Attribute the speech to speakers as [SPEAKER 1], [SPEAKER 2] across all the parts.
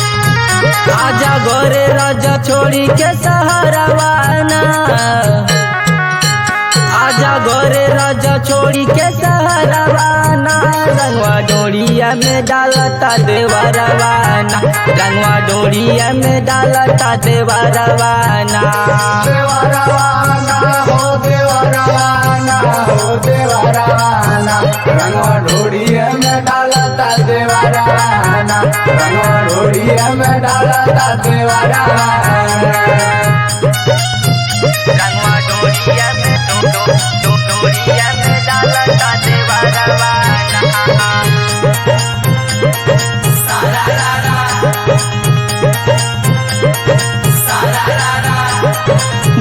[SPEAKER 1] आजा गोरे राजा छोड़ी के सहरवाना, आजा गोरे राजा छोड़ी के सहरवाना। रंगवा डोरिया में डालता देवरवाना, रंगवा डोरिया में डालता देवरवाना।
[SPEAKER 2] देवरवाना हो देवरवाना हो देवरवाना, रंगवा डोरिया में डालता देवरवाना, रंगवा डोरिया में डालता देवरवाना।
[SPEAKER 1] रंगवा डोरिया में डोरिया में डालता देवरवाना।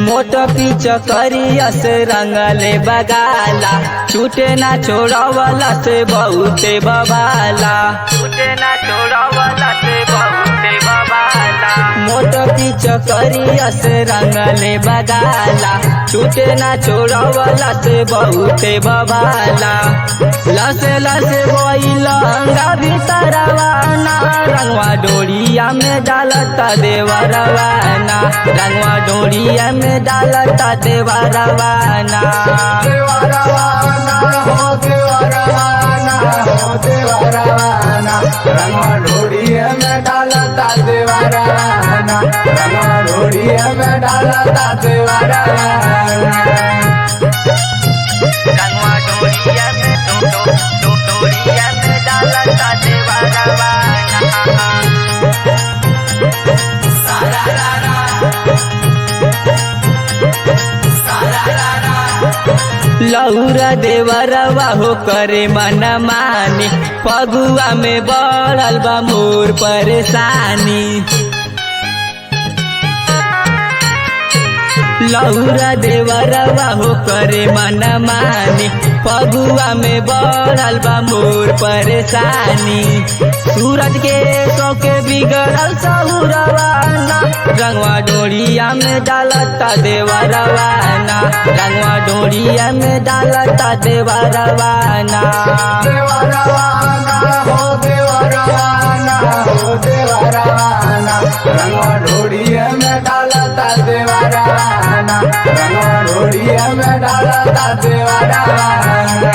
[SPEAKER 1] मोट पीछ करिया से रंगले बगाला, छूटे ना छोड़ावला से बहुते बबाला, छूटे ना छोड़ावला से बहुते बबाला। मोट पीछ करिया से रंगले बगाला, छूटे ना छोड़ावला से बहुते बबाला। लसे लसे बोइला अंगा भीतरवाना, रंगवा डोरिया में डालता देवरवाना, रंगवा डोरिया में डालता देवरवाना।
[SPEAKER 2] देवरवाना हो देवरवाना हो देवरवाना, रंगवा डोरिया में डालता देवरवाना, रंगवा डोरिया में डालता देवरवाना।
[SPEAKER 1] रंगवा डोरिया में डोरिया में डालता देवरवाना। लहुरा देवरवा हो करे मन मानी, फगुआ में बढ़ल बा मोर परेशानी। लहुरा देवरवा हो करे मन मानी, फगुआ में बढ़ल बा मोर परेशानी। सूरज के सौके बिगड़ल सहुरवाना, रंगवा डोरिया में डालता देवरवाना, रंगवा डोरिया में डालता देवरवाना।
[SPEAKER 2] देवरवाना हो देवरवाना हो देवरवाना, रंगवा डोरिया में डालता देवरवाना, रंगवा डोरिया में डालता देवरवाना।